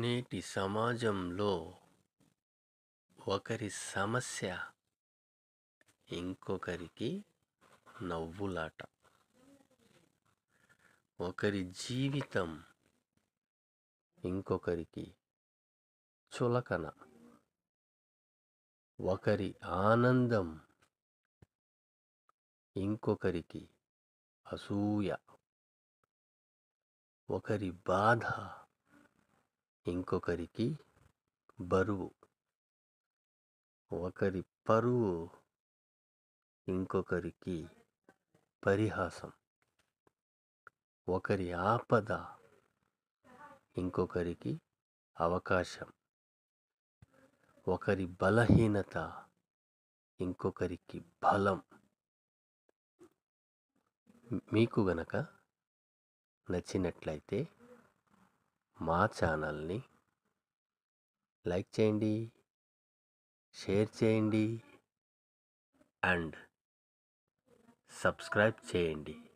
నేటి సమాజంలో ఒకరి సమస్య ఇంకొకరికి నవ్వులాట. ఒకరి జీవితం ఇంకొకరికి చులకన. ఒకరి ఆనందం ఇంకొకరికి అసూయ. ఒకరి బాధ ఇంకొకరికి బరువు. ఒకరి పరువు ఇంకొకరికి పరిహాసం. ఒకరి ఆపద ఇంకొకరికి అవకాశం. ఒకరి బలహీనత ఇంకొకరికి బలం. మీకు గనక నచ్చినట్లయితే మా ఛానల్ని లైక్ చేయండి, షేర్ చేయండి అండ్ సబ్స్క్రైబ్ చేయండి.